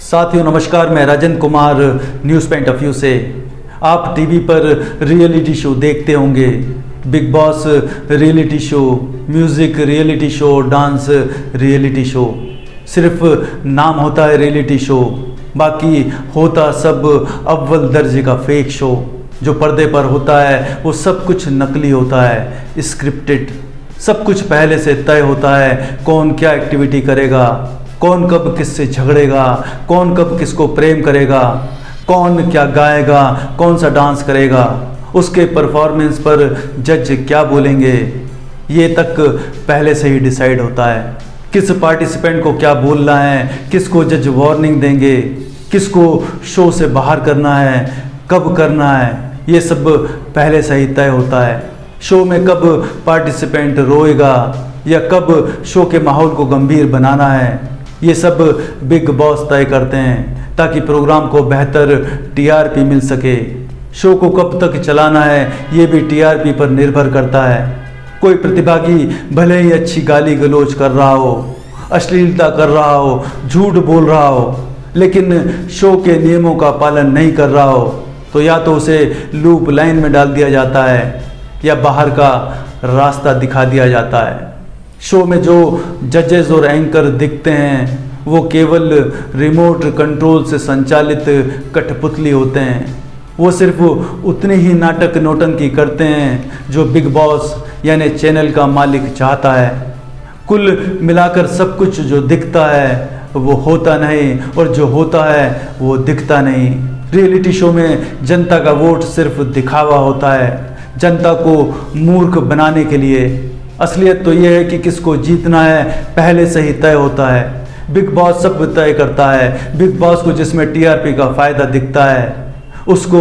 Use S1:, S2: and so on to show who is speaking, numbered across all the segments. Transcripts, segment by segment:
S1: साथियों नमस्कार, मैं Rajendra Kumar news point of view से। आप टीवी पर रियलिटी शो देखते होंगे, big boss reality show, music reality show, dance reality show. सिर्फ नाम होता है रियलिटी शो, बाकी होता सब अव्वल दर्जे का फेक शो। जो पर्दे पर होता है वो सब कुछ नकली होता है, स्क्रिप्टेड। सब कुछ पहले से तय होता है, कौन क्या एक्टिविटी करेगा, कौन कब किससे झगड़ेगा, कौन कब किसको प्रेम करेगा, कौन क्या गाएगा, कौन सा डांस करेगा, उसके परफॉर्मेंस पर जज क्या बोलेंगे, ये तक पहले से ही डिसाइड होता है। किस पार्टिसिपेंट को क्या बोलना है, किसको जज वार्निंग देंगे, किसको शो से बाहर करना है, कब करना है, ये सब पहले से ही तय होता है। शो में कब पार्टिसिपेंट रोएगा या कब शो के माहौल को गंभीर बनाना है, ये सब बिग बॉस तय करते हैं ताकि प्रोग्राम को बेहतर टीआरपी मिल सके। शो को कब तक चलाना है ये भी टीआरपी पर निर्भर करता है। कोई प्रतिभागी भले ही अच्छी गाली गलौज कर रहा हो, अश्लीलता कर रहा हो, झूठ बोल रहा हो, लेकिन शो के नियमों का पालन नहीं कर रहा हो तो या तो उसे लूप लाइन में डाल दिया जाता है या बाहर का रास्ता दिखा दिया जाता है। शो में जो जजेस और एंकर दिखते हैं वो केवल रिमोट कंट्रोल से संचालित कठपुतली होते हैं। वो सिर्फ उतनी ही नाटक नौटंकी करते हैं जो बिग बॉस यानी चैनल का मालिक चाहता है। कुल मिलाकर सब कुछ जो दिखता है वो होता नहीं और जो होता है वो दिखता नहीं। रियलिटी शो में जनता का वोट सिर्फ दिखावा होता है, जनता को मूर्ख बनाने के लिए। असलियत तो ये है कि किसको जीतना है पहले से ही तय होता है। बिग बॉस सब तय करता है। बिग बॉस को जिसमें टीआरपी का फ़ायदा दिखता है उसको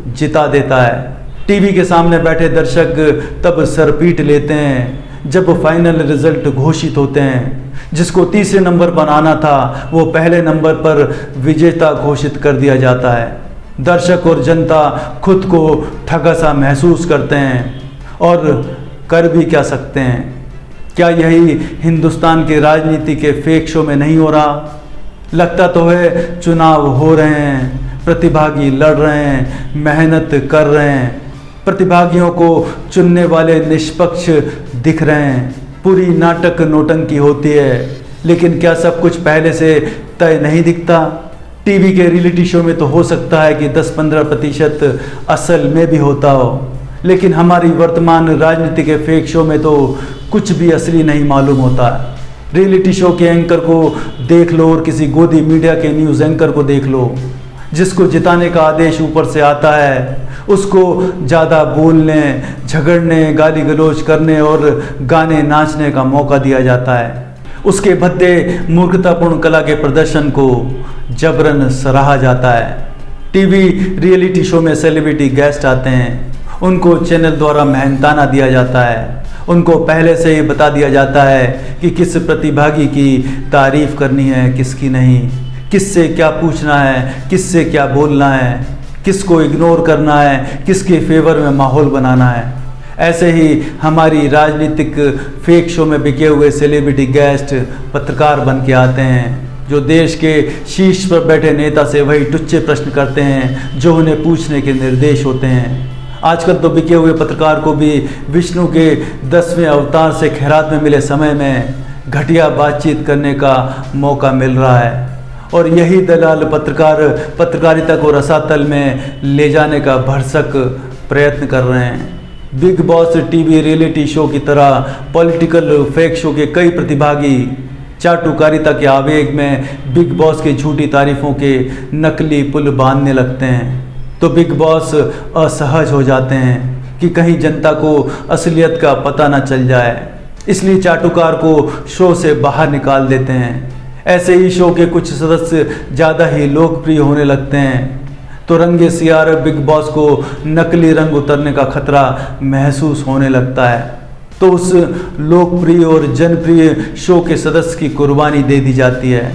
S1: जिता देता है। टीवी के सामने बैठे दर्शक तब सर पीट लेते हैं जब फाइनल रिजल्ट घोषित होते हैं। जिसको तीसरे नंबर पर आना था वो पहले नंबर पर विजेता घोषित कर दिया जाता है। दर्शक और जनता खुद को ठगा सा महसूस करते हैं और कर भी क्या सकते हैं। क्या यही हिंदुस्तान के राजनीति के फेक शो में नहीं हो रहा? लगता तो है चुनाव हो रहे हैं, प्रतिभागी लड़ रहे हैं, मेहनत कर रहे हैं, प्रतिभागियों को चुनने वाले निष्पक्ष दिख रहे हैं, पूरी नाटक नौटंकी होती है, लेकिन क्या सब कुछ पहले से तय नहीं दिखता? टीवी के रियलिटी शो में तो हो सकता है कि 10-15% असल में भी होता हो, लेकिन हमारी वर्तमान राजनीति के फेक शो में तो कुछ भी असली नहीं मालूम होता है। रियलिटी शो के एंकर को देख लो और किसी गोदी मीडिया के न्यूज़ एंकर को देख लो, जिसको जिताने का आदेश ऊपर से आता है उसको ज़्यादा बोलने, झगड़ने, गाली गलौज करने और गाने नाचने का मौका दिया जाता है। उसके भद्दे मूर्खतापूर्ण कला के प्रदर्शन को जबरन सराहा जाता है। टीवी रियलिटी शो में सेलिब्रिटी गेस्ट आते हैं, उनको चैनल द्वारा मेहनताना दिया जाता है। उनको पहले से ही बता दिया जाता है कि किस प्रतिभागी की तारीफ करनी है, किसकी नहीं, किससे क्या पूछना है, किससे क्या बोलना है, किसको इग्नोर करना है, किसके फेवर में माहौल बनाना है। ऐसे ही हमारी राजनीतिक फेक शो में बिके हुए सेलिब्रिटी गेस्ट पत्रकार बन के आते हैं जो देश के शीर्ष पर बैठे नेता से वही टुच्चे प्रश्न करते हैं जो उन्हें पूछने के निर्देश होते हैं। आजकल तो बिके हुए पत्रकार को भी विष्णु के 10वें अवतार से खैरात में मिले समय में घटिया बातचीत करने का मौका मिल रहा है और यही दलाल पत्रकारिता को रसातल में ले जाने का भरसक प्रयत्न कर रहे हैं। Big boss TV reality show की तरह पॉलिटिकल फेक शो के कई प्रतिभागी चाटुकारिता के आवेग में बिग बॉस की झूठी तारीफों के नकली पुल बांधने लगते हैं तो बिग बॉस असहज हो जाते हैं कि कहीं जनता को असलियत का पता न चल जाए, इसलिए चाटुकार को शो से बाहर निकाल देते हैं। ऐसे ही शो के कुछ सदस्य ज़्यादा ही लोकप्रिय होने लगते हैं तो रंगे सियार बिग बॉस को नकली रंग उतरने का खतरा महसूस होने लगता है तो उस लोकप्रिय और जनप्रिय शो के सदस्य की कुर्बानी दे दी जाती है।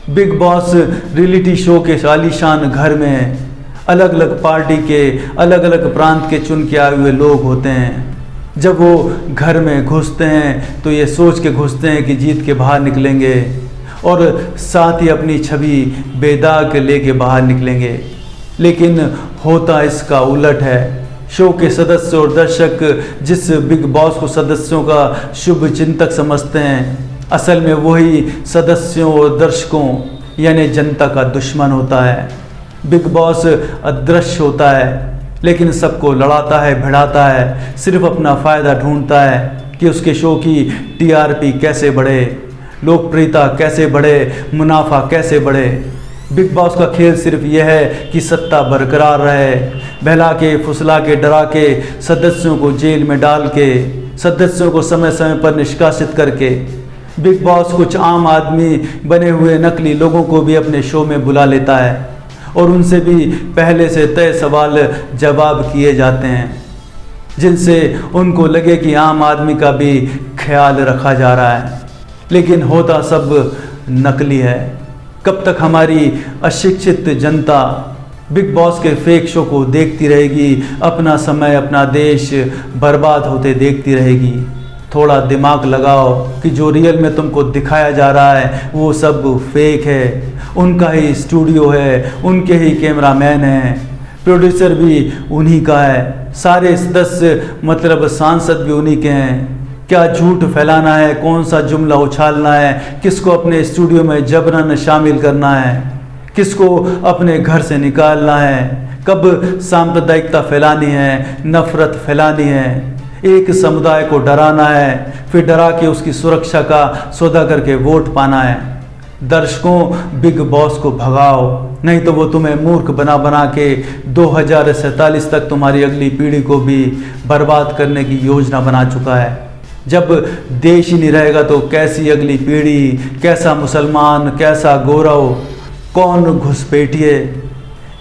S1: बिग बॉस रियलिटी शो के आलीशान घर में अलग अलग पार्टी के, अलग अलग प्रांत के चुन के आए हुए लोग होते हैं। जब वो घर में घुसते हैं तो ये सोच के घुसते हैं कि जीत के बाहर निकलेंगे और साथ ही अपनी छवि बेदाग लेके बाहर निकलेंगे। लेकिन होता इसका उलट है। शो के सदस्य और दर्शक जिस बिग बॉस को सदस्यों का शुभ चिंतक समझते हैं, असल में वही सदस्यों और दर्शकों यानी जनता का दुश्मन होता है। बिग बॉस अदृश्य होता है, लेकिन सबको लड़ाता है, भिड़ाता है, सिर्फ अपना फ़ायदा ढूंढता है कि उसके शो की टीआरपी कैसे बढ़े, लोकप्रियता कैसे बढ़े, मुनाफा कैसे बढ़े। बिग बॉस का खेल सिर्फ यह है कि सत्ता बरकरार रहे, बहला के, फुसला के, डरा के, सदस्यों को जेल में डाल के, सदस्यों को समय समय पर निष्कासित करके बिग बॉस कुछ आम आदमी बने हुए नकली लोगों को भी अपने शो में बुला लेता है और उनसे भी पहले से तय सवाल जवाब किए जाते हैं, जिनसे उनको लगे कि आम आदमी का भी ख्याल रखा जा रहा है। लेकिन होता सब नकली है। कब तक हमारी अशिक्षित जनता बिग बॉस के फेक शो को देखती रहेगी, अपना समय, अपना देश बर्बाद होते देखती रहेगी? थोड़ा दिमाग लगाओ कि जो रियल में तुमको दिखाया जा रहा है वो सब फेक है। उनका ही स्टूडियो है, उनके ही कैमरामैन हैं, प्रोड्यूसर भी उन्हीं का है, सारे सदस्य मतलब सांसद भी उन्हीं के हैं। क्या झूठ फैलाना है, कौन सा जुमला उछालना है, किसको अपने स्टूडियो में जबरन शामिल करना है, किसको अपने घर से निकालना है, कब सांप्रदायिकता फैलानी है, नफरत फैलानी है, एक समुदाय को डराना है, फिर डरा के उसकी सुरक्षा का सौदा करके वोट पाना है। दर्शकों, बिग बॉस को भगाओ, नहीं तो वो तुम्हें मूर्ख बना बना के 2047 तक तुम्हारी अगली पीढ़ी को भी बर्बाद करने की योजना बना चुका है। जब देश ही नहीं रहेगा तो कैसी अगली पीढ़ी, कैसा मुसलमान, कैसा गौरव, कौन घुसपैठिए।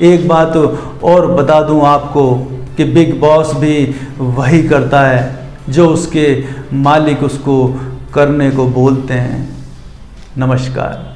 S1: एक बात और बता दूं आपको कि बिग बॉस भी वही करता है जो उसके मालिक उसको करने को बोलते हैं। नमस्कार।